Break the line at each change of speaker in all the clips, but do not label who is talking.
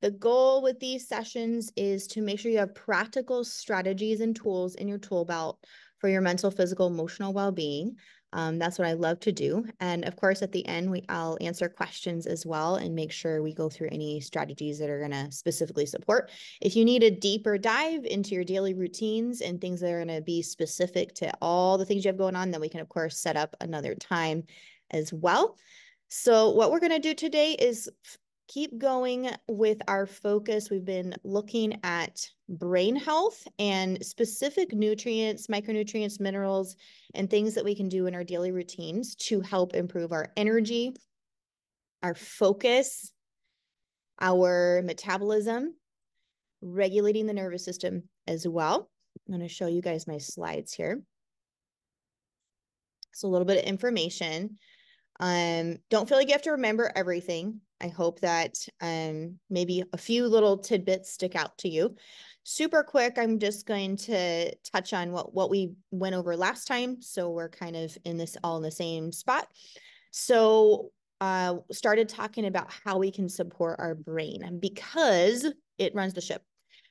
The goal with these sessions is to make sure you have practical strategies and tools in your tool belt for your mental, physical, emotional well-being. That's what I love to do. And of course, at the end, I'll answer questions as well and make sure we go through any strategies that are going to specifically support. If you need a deeper dive into your daily routines and things that are going to be specific to all the things you have going on, then we can, of course, set up another time as well. So what we're going to do today is keep going with our focus. We've been looking at brain health and specific nutrients, micronutrients, minerals, and things that we can do in our daily routines to help improve our energy, our focus, our metabolism, regulating the nervous system as well. I'm going to show you guys my slides here. So a little bit of information. Don't feel like you have to remember everything. I hope that maybe a few little tidbits stick out to you. Super quick, I'm just going to touch on what we went over last time. So we're kind of all in the same spot. So started talking about how we can support our brain because it runs the ship,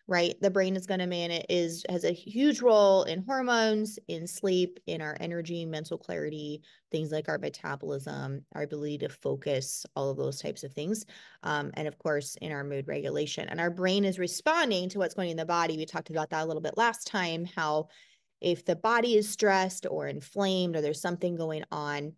right? The brain is going to has a huge role in hormones, in sleep, in our energy, mental clarity, things like our metabolism, our ability to focus, all of those types of things. And of course, in our mood regulation. And our brain is responding to what's going on in the body. We talked about that a little bit last time, how if the body is stressed or inflamed or there's something going on,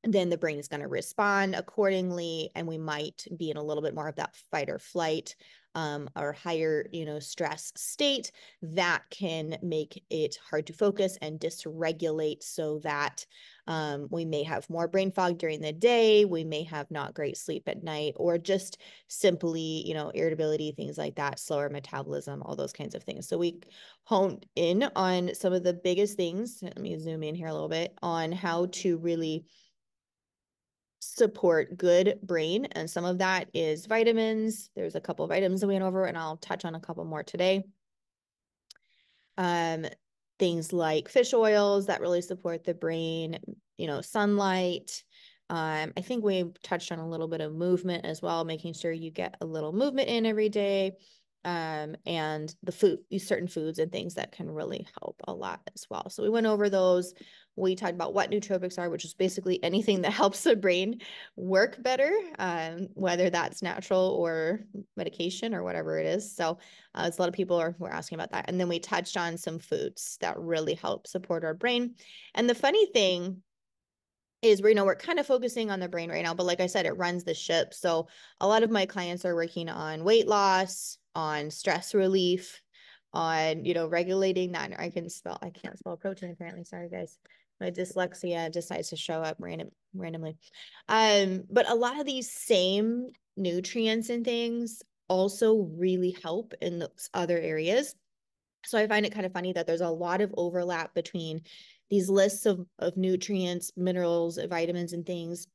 then the brain is going to respond accordingly, and we might be in a little bit more of that fight or flight or higher, stress state that can make it hard to focus and dysregulate, so that we may have more brain fog during the day, we may have not great sleep at night, or just simply, irritability, things like that, slower metabolism, all those kinds of things. So we honed in on some of the biggest things. Let me zoom in here a little bit on how to really support good brain. And some of that is vitamins. There's a couple of vitamins that we went over, and I'll touch on a couple more today. Things like fish oils that really support the brain, sunlight. I think we touched on a little bit of movement as well, making sure you get a little movement in every day. And certain foods and things that can really help a lot as well. So we went over those. We talked about what nootropics are, which is basically anything that helps the brain work better, whether that's natural or medication or whatever it is. So it's a lot of people were asking about that. And then we touched on some foods that really help support our brain. And the funny thing is we're kind of focusing on the brain right now, but like I said, it runs the ship. So a lot of my clients are working on weight loss, on stress relief, on, regulating that. I can't spell protein apparently. Sorry, guys. My dyslexia decides to show up randomly. But a lot of these same nutrients and things also really help in those other areas. So I find it kind of funny that there's a lot of overlap between these lists of nutrients, minerals, vitamins, and things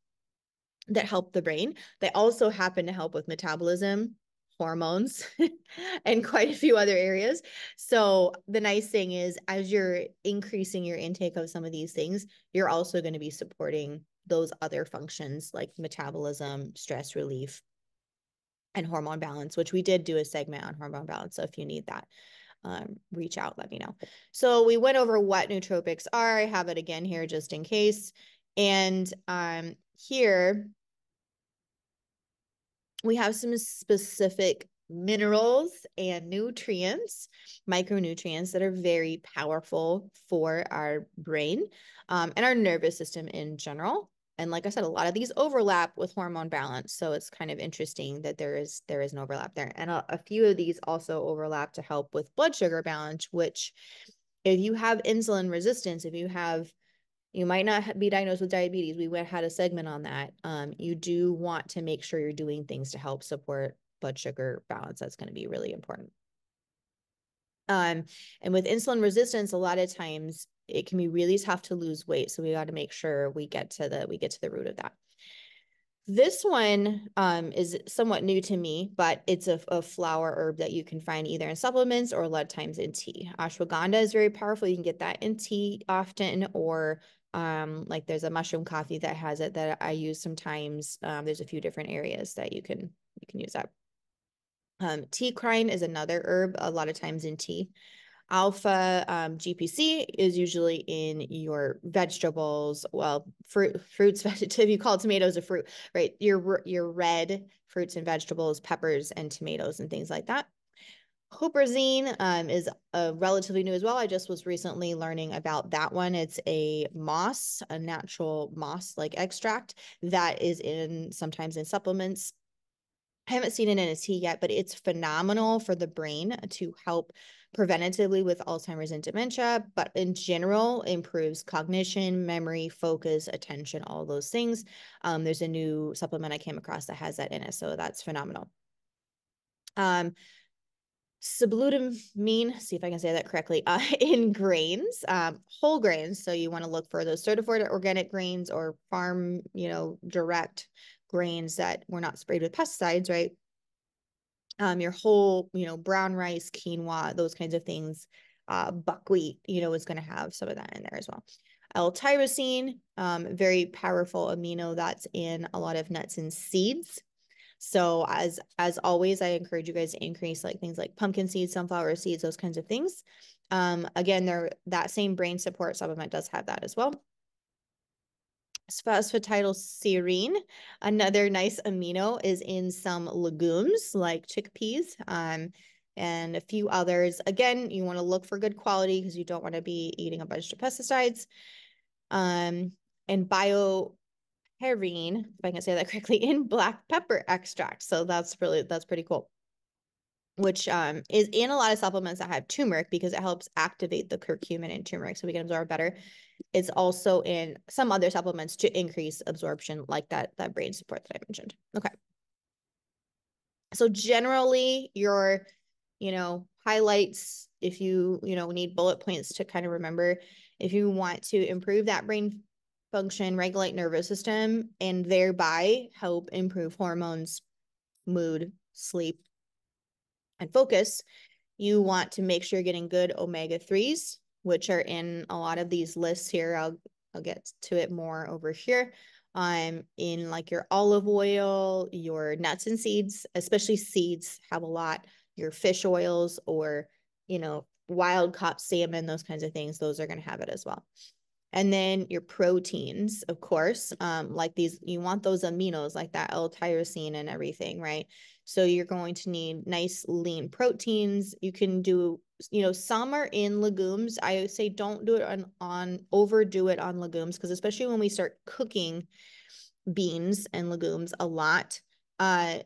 that help the brain. They also happen to help with metabolism, hormones, and quite a few other areas. So the nice thing is, as you're increasing your intake of some of these things, you're also going to be supporting those other functions like metabolism, stress relief, and hormone balance, which we did do a segment on hormone balance. So if you need that, reach out, let me know. So we went over what nootropics are. I have it again here just in case. And here we have some specific minerals and nutrients, micronutrients that are very powerful for our brain and our nervous system in general. And like I said, a lot of these overlap with hormone balance. So it's kind of interesting that there is an overlap there. And a few of these also overlap to help with blood sugar balance, which if you have insulin resistance, you might not be diagnosed with diabetes. We had a segment on that. You do want to make sure you're doing things to help support blood sugar balance. That's going to be really important. And with insulin resistance, a lot of times it can be really tough to lose weight. So we got to make sure we get to the root of that. This one is somewhat new to me, but it's a flower herb that you can find either in supplements or a lot of times in tea. Ashwagandha is very powerful. You can get that in tea often, or like there's a mushroom coffee that has it that I use sometimes. There's a few different areas that you can use that. Tea is another herb, a lot of times in tea. Alpha GPC is usually in your vegetables, well, fruits, vegetative. You call tomatoes a fruit, right? Your red fruits and vegetables, peppers and tomatoes and things like that. Huperzine is relatively new as well. I just was recently learning about that one. It's a moss, a natural moss like extract that is in sometimes in supplements. I haven't seen it in a tea yet, but it's phenomenal for the brain to help preventatively with Alzheimer's and dementia, but in general, improves cognition, memory, focus, attention, all those things. There's a new supplement I came across that has that in it, so that's phenomenal. Subglutamine, see if I can say that correctly, in grains, whole grains. So you want to look for those certified organic grains or farm, direct grains that were not sprayed with pesticides, right? Your whole, brown rice, quinoa, those kinds of things. Buckwheat, is going to have some of that in there as well. L-tyrosine, very powerful amino that's in a lot of nuts and seeds. So as always, I encourage you guys to increase like things like pumpkin seeds, sunflower seeds, those kinds of things. Again, that same brain support supplement does have that as well. Phosphatidylserine, another nice amino, is in some legumes like chickpeas, and a few others. Again, you want to look for good quality because you don't want to be eating a bunch of pesticides. And bioperine, if I can say that correctly, in black pepper extract. So that's pretty cool. Which is in a lot of supplements that have turmeric because it helps activate the curcumin in turmeric so we can absorb better. It's also in some other supplements to increase absorption, like that brain support that I mentioned. Okay. So generally, your, highlights, if you, need bullet points to kind of remember, if you want to improve that brain function, regulate nervous system, and thereby help improve hormones, mood, sleep, and focus, you want to make sure you're getting good omega-3s, which are in a lot of these lists here. I'll get to it more over here. In like your olive oil, your nuts and seeds, especially seeds have a lot, your fish oils or, wild caught salmon, those kinds of things, those are going to have it as well. And then your proteins, of course, like these, you want those aminos like that L-tyrosine and everything, right? So you're going to need nice lean proteins. You can do, some are in legumes. I say don't do it on overdo it on legumes because especially when we start cooking beans and legumes a lot,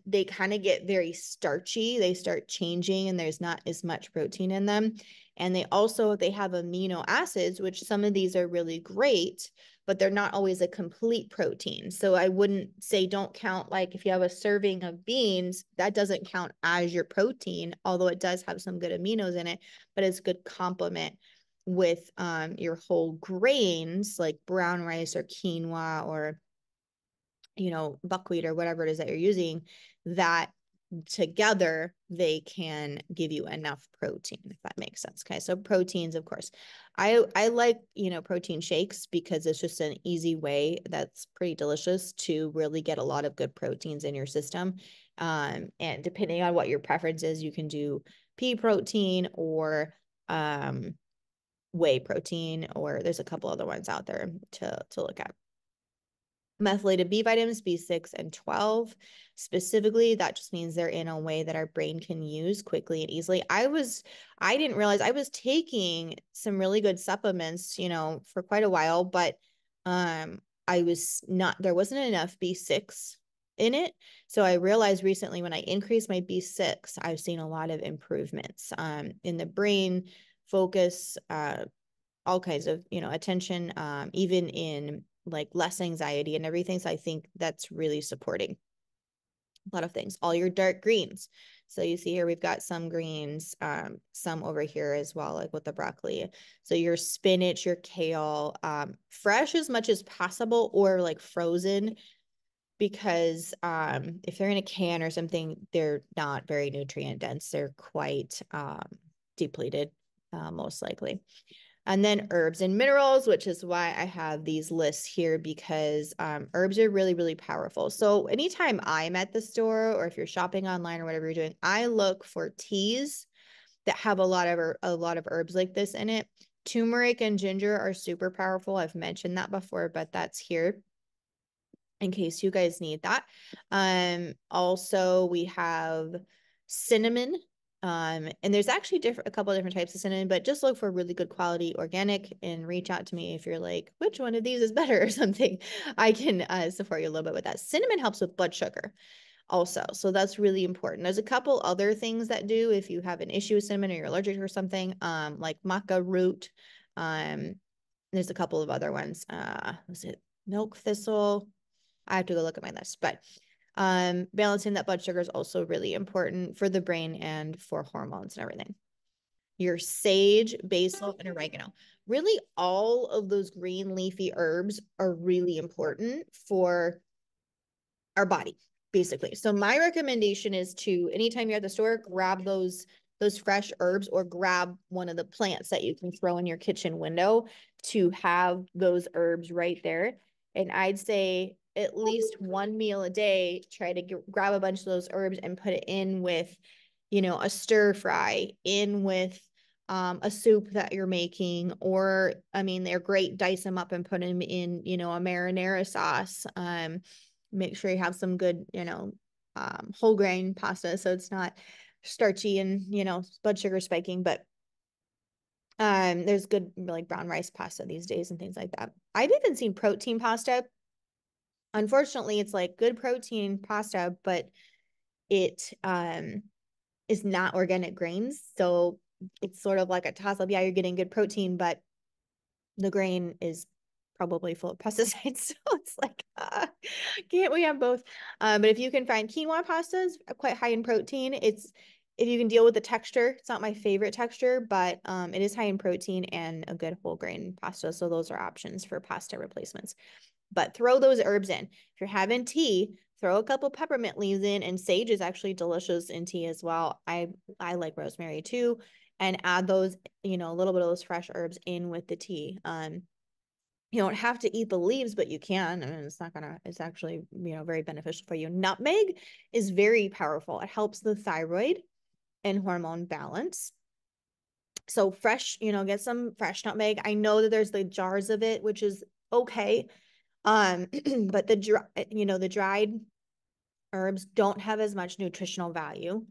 they kind of get very starchy. They start changing and there's not as much protein in them. And they have amino acids, which some of these are really great, but they're not always a complete protein. So I wouldn't say don't count, like if you have a serving of beans, that doesn't count as your protein, although it does have some good aminos in it, but it's a good complement with your whole grains like brown rice or quinoa or buckwheat or whatever it is that you're using, that together they can give you enough protein, if that makes sense. Okay, so proteins, of course, I like protein shakes because it's just an easy way that's pretty delicious to really get a lot of good proteins in your system. And depending on what your preference is, you can do pea protein or whey protein, or there's a couple other ones out there to look at. Methylated B vitamins, B6 and 12 specifically, that just means they're in a way that our brain can use quickly and easily. I didn't realize I was taking some really good supplements, for quite a while, but there wasn't enough B6 in it. So I realized recently when I increased my B6, I've seen a lot of improvements in the brain, focus, all kinds of, attention, even in like less anxiety and everything. So I think that's really supporting a lot of things. All your dark greens. So you see here, we've got some greens, some over here as well, like with the broccoli. So your spinach, your kale, fresh as much as possible or like frozen, because if they're in a can or something, they're not very nutrient dense. They're quite depleted, most likely. And then herbs and minerals, which is why I have these lists here because herbs are really, really powerful. So anytime I'm at the store or if you're shopping online or whatever you're doing, I look for teas that have a lot of herbs like this in it. Turmeric and ginger are super powerful. I've mentioned that before, but that's here in case you guys need that. Also we have cinnamon. And there's actually a couple of different types of cinnamon, but just look for really good quality organic and reach out to me if you're like, which one of these is better or something. I can support you a little bit with that. Cinnamon helps with blood sugar also. So that's really important. There's a couple other things that do if you have an issue with cinnamon or you're allergic or something, like maca root. There's a couple of other ones. Was it milk thistle? I have to go look at my list, but balancing that blood sugar is also really important for the brain and for hormones and everything. Your sage, basil, and oregano. Really, all of those green leafy herbs are really important for our body, basically. So my recommendation is to, anytime you're at the store, grab those fresh herbs or grab one of the plants that you can throw in your kitchen window to have those herbs right there. And I'd say at least one meal a day, try to grab a bunch of those herbs and put it in with, a stir fry, in with a soup that you're making, or I mean, they're great. Dice them up and put them in, a marinara sauce. Make sure you have some good, whole grain pasta so it's not starchy and, blood sugar spiking. But there's good like brown rice pasta these days and things like that. I've even seen protein pasta. Unfortunately, it's like good protein pasta, but it is not organic grains. So it's sort of like a toss up. Yeah, you're getting good protein, but the grain is probably full of pesticides. So it's like, can't we have both? But if you can find quinoa pastas, quite high in protein. If you can deal with the texture, it's not my favorite texture, but it is high in protein and a good whole grain pasta. So those are options for pasta replacements. But throw those herbs in. If you're having tea, throw a couple peppermint leaves in, and sage is actually delicious in tea as well. I like rosemary too, and add those, a little bit of those fresh herbs in with the tea. You don't have to eat the leaves, but you can. I mean, it's actually, very beneficial for you. Nutmeg is very powerful. It helps the thyroid and hormone balance. So fresh, get some fresh nutmeg. I know that there's the jars of it, which is okay. But the dried herbs don't have as much nutritional value.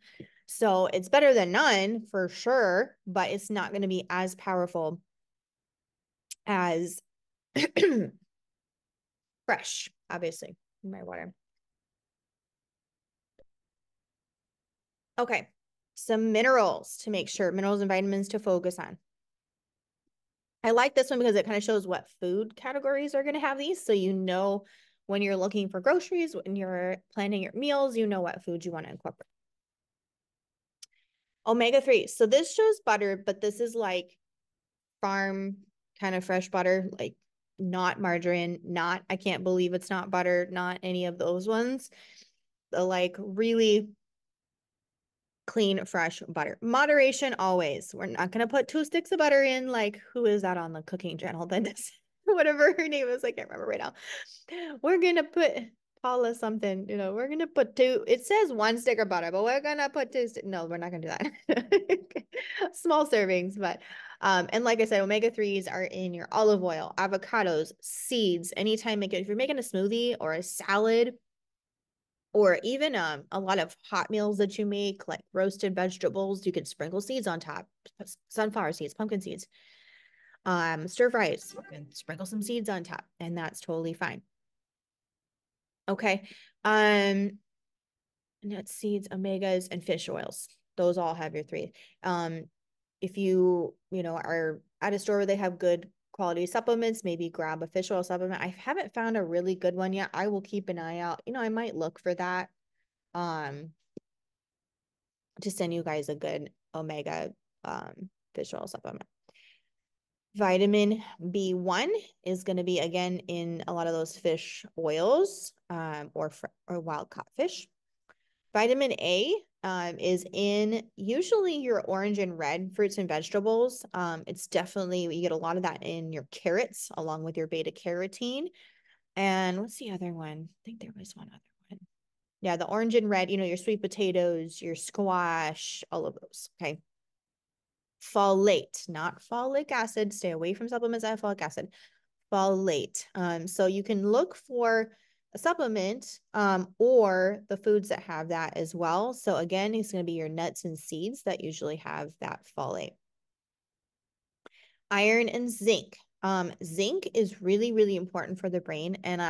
So it's better than none for sure, but it's not going to be as powerful as fresh, obviously, in my water. Okay. Some minerals to make sure, minerals and vitamins to focus on. I like this one because it kind of shows what food categories are going to have these. So when you're looking for groceries, when you're planning your meals, you know what foods you want to incorporate. Omega-3. So this shows butter, but this is like farm kind of fresh butter, like not margarine, I can't believe it's not butter, not any of those ones. The like really clean, fresh butter. Moderation always. We're not going to put 2 sticks of butter in. Like, who is that on the cooking channel? Whatever her name is, I can't remember right now. We're going to put Paula something, we're going to put it says 1 stick of butter, but we're going to put 2 sticks. No, we're not going to do that. Small servings, but, and like I said, omega-3s are in your olive oil, avocados, seeds, anytime if you're making a smoothie or a salad, or even a lot of hot meals that you make, like roasted vegetables, you can sprinkle seeds on top, sunflower seeds, pumpkin seeds, stir fries, and sprinkle some seeds on top, and that's totally fine. Okay. Nuts, seeds, omegas, and fish oils. Those all have your 3. If you, are at a store where they have good quality supplements, maybe grab a fish oil supplement. I haven't found a really good one yet. I will keep an eye out. I might look for that. To send you guys a good omega fish oil supplement. Vitamin B1 is going to be again in a lot of those fish oils or wild caught fish. Vitamin A is in usually your orange and red fruits and vegetables. It's definitely, you get a lot of that in your carrots along with your beta carotene. And what's the other one? I think there was one other one. Yeah, the orange and red, your sweet potatoes, your squash, all of those. Okay. Folate, not folic acid. Stay away from supplements that have folic acid. Folate. So you can look for a supplement or the foods that have that as well. So again, it's going to be your nuts and seeds that usually have that folate. Iron and zinc. Zinc is really, really important for the brain. And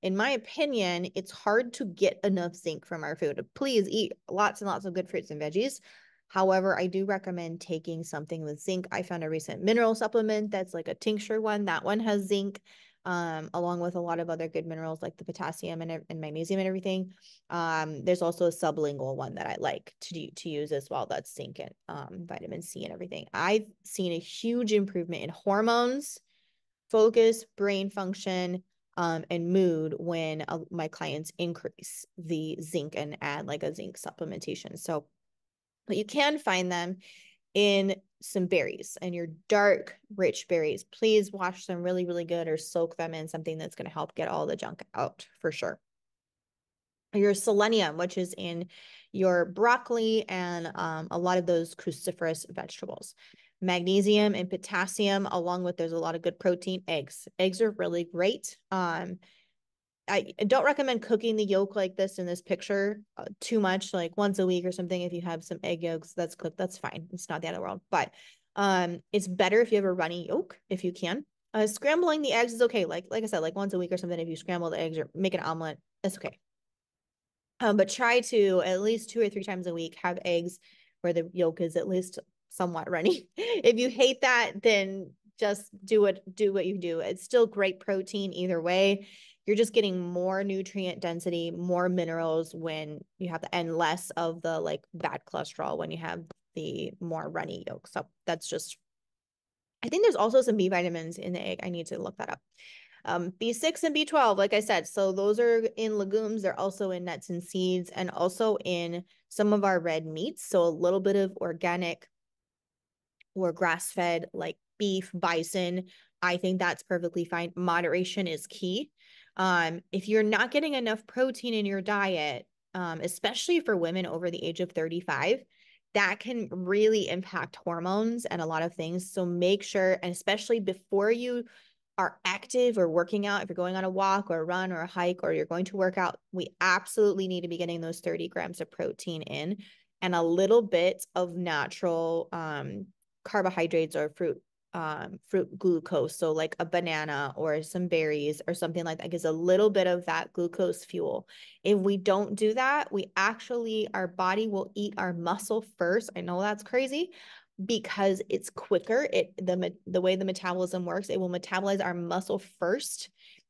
in my opinion, it's hard to get enough zinc from our food. Please eat lots and lots of good fruits and veggies. However, I do recommend taking something with zinc. I found a recent mineral supplement that's like a tincture one. That one has zinc, along with a lot of other good minerals like the potassium and magnesium and everything. There's also a sublingual one that I like to use as well. That's zinc and vitamin C and everything. I've seen a huge improvement in hormones, focus, brain function, and mood when my clients increase the zinc and add like a zinc supplementation. So, but you can find them in some berries and your dark, rich berries. Please wash them really, really good or soak them in something that's going to help get all the junk out for sure. Your selenium, which is in your broccoli and a lot of those cruciferous vegetables. Magnesium and potassium, along with there's a lot of good protein. Eggs. Eggs are really great. I don't recommend cooking the yolk like this in this picture too much, like once a week or something. If you have some egg yolks that's cooked, that's fine. It's not the end of the world. But it's better if you have a runny yolk, if you can. Scrambling the eggs is okay. Like I said, like once a week or something, if you scramble the eggs or make an omelet, that's okay. But try to at least 2 or 3 times a week have eggs where the yolk is at least somewhat runny. If you hate that, then just do what you do. It's still great protein either way. You're just getting more nutrient density, more minerals when you have and less of the like bad cholesterol when you have the more runny yolk. So that's just, I think there's also some B vitamins in the egg. I need to look that up. B6 and B12, like I said, so those are in legumes. They're also in nuts and seeds and also in some of our red meats. So a little bit of organic or grass-fed like beef, bison. I think that's perfectly fine. Moderation is key. If you're not getting enough protein in your diet, especially for women over the age of 35, that can really impact hormones and a lot of things. So make sure, and especially before you are active or working out, if you're going on a walk or a run or a hike or you're going to work out, we absolutely need to be getting those 30 grams of protein in and a little bit of natural carbohydrates or fruit glucose. So like a banana or some berries or something like that gives a little bit of that glucose fuel. If we don't do that, our body will eat our muscle first. I know that's crazy, because it's quicker. The way the metabolism works, it will metabolize our muscle first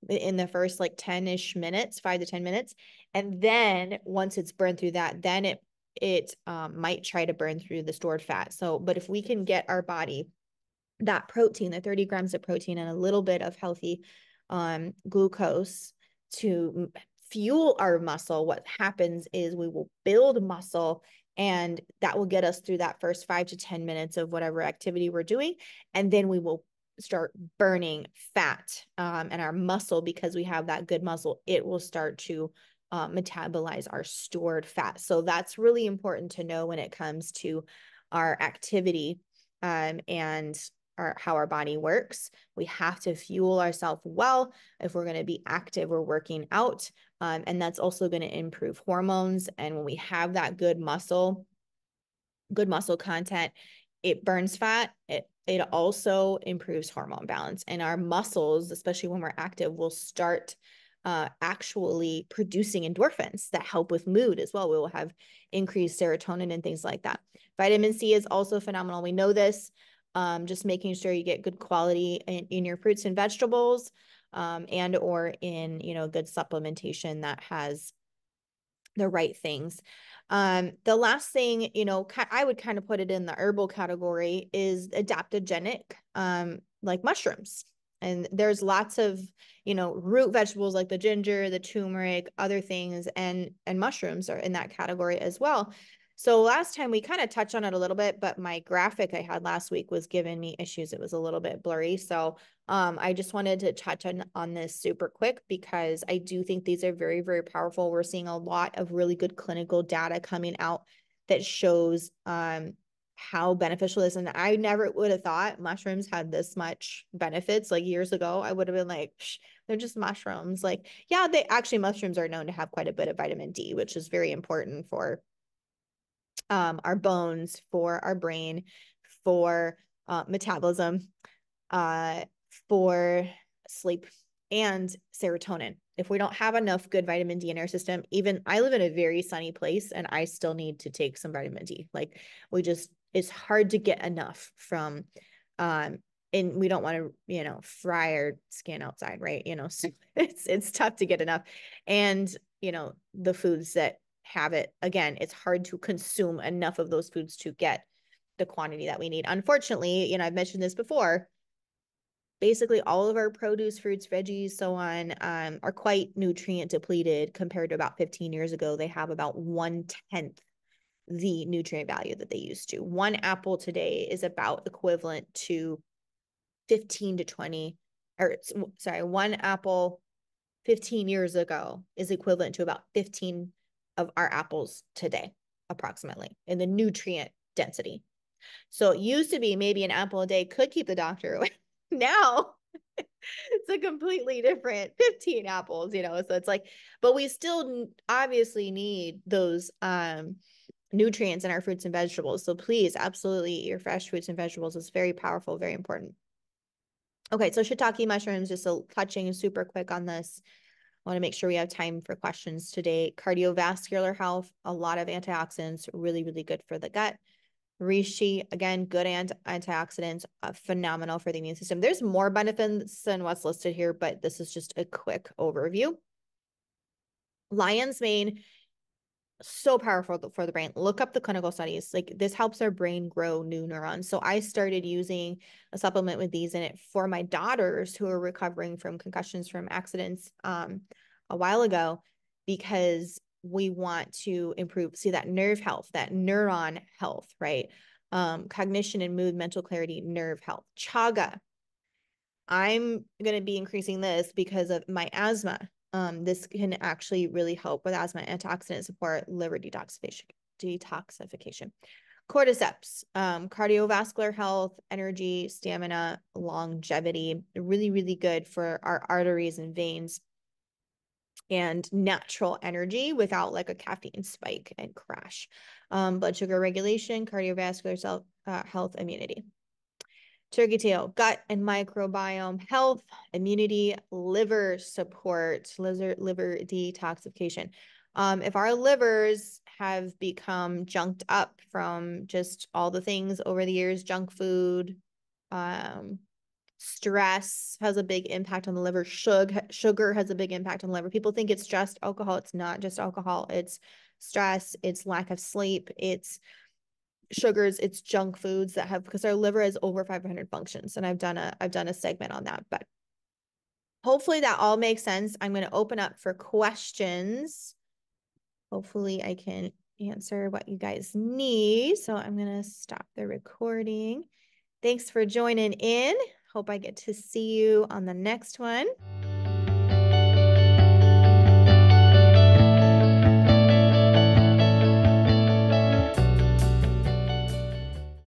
in the first like 10-ish minutes, 5 to 10 minutes. And then once it's burned through that, then it might try to burn through the stored fat. So, but if we can get our body that protein, the 30 grams of protein and a little bit of healthy glucose to fuel our muscle, what happens is we will build muscle and that will get us through that first 5 to 10 minutes of whatever activity we're doing. And then we will start burning fat and our muscle, because we have that good muscle, it will start to metabolize our stored fat. So that's really important to know when it comes to our activity and how our body works. We have to fuel ourselves well if we're going to be active or working out. And that's also going to improve hormones. And when we have that good muscle content, it burns fat. It also improves hormone balance. And our muscles, especially when we're active, will start actually producing endorphins that help with mood as well. We will have increased serotonin and things like that. Vitamin C is also phenomenal. We know this. Just making sure you get good quality in your fruits and vegetables, and or in good supplementation that has the right things. The last thing, I would kind of put it in the herbal category, is adaptogenic, like mushrooms. And there's lots of root vegetables like the ginger, the turmeric, other things, and mushrooms are in that category as well. So last time we kind of touched on it a little bit, but my graphic I had last week was giving me issues. It was a little bit blurry. So I just wanted to touch on this super quick because I do think these are very, very powerful. We're seeing a lot of really good clinical data coming out that shows how beneficial it is. And I never would have thought mushrooms had this much benefits. Like years ago, I would have been like, they're just mushrooms. Like, yeah, mushrooms are known to have quite a bit of vitamin D, which is very important for our bones, for our brain, for metabolism, for sleep, and serotonin. If we don't have enough good vitamin D in our system, even I live in a very sunny place and I still need to take some vitamin D. Like it's hard to get enough from, and we don't want to, fry our skin outside, right? So it's tough to get enough. And, the foods that have it, again, it's hard to consume enough of those foods to get the quantity that we need. Unfortunately, I've mentioned this before, basically all of our produce, fruits, veggies, so on, are quite nutrient depleted compared to about 15 years ago. They have about 1/10 the nutrient value that they used to. One apple today is about equivalent to 15 to 20, or sorry, one apple 15 years ago is equivalent to about 15 of our apples today, approximately, in the nutrient density. So it used to be maybe an apple a day could keep the doctor away. Now it's a completely different 15 apples, so it's like, but we still obviously need those nutrients in our fruits and vegetables. So please absolutely eat your fresh fruits and vegetables. It's very powerful, very important. Okay, so shiitake mushrooms, just touching super quick on this. I want to make sure we have time for questions today. Cardiovascular health, a lot of antioxidants, really, really good for the gut. Reishi, again, good antioxidants, phenomenal for the immune system. There's more benefits than what's listed here, but this is just a quick overview. Lion's mane, so powerful for the brain. Look up the clinical studies. Like this helps our brain grow new neurons. So I started using a supplement with these in it for my daughters who are recovering from concussions from accidents a while ago, because we want to improve, see that nerve health, that neuron health, right? Cognition and mood, mental clarity, nerve health. Chaga. I'm going to be increasing this because of my asthma. This can actually really help with asthma, antioxidant support, liver detoxification. Cordyceps, cardiovascular health, energy, stamina, longevity, really, really good for our arteries and veins, and natural energy without like a caffeine spike and crash. Blood sugar regulation, cardiovascular health, immunity. Turkey tail, gut and microbiome health, immunity, liver support, liver detoxification. If our livers have become junked up from just all the things over the years, junk food, stress has a big impact on the liver. Sugar has a big impact on the liver. People think it's just alcohol. It's not just alcohol. It's stress. It's lack of sleep. It's sugars, it's junk foods that have, because our liver has over 500 functions, and I've done a segment on that. But hopefully that all makes sense. I'm going to open up for questions. Hopefully I can answer what you guys need. So I'm going to stop the recording. Thanks for joining in. Hope I get to see you on the next one.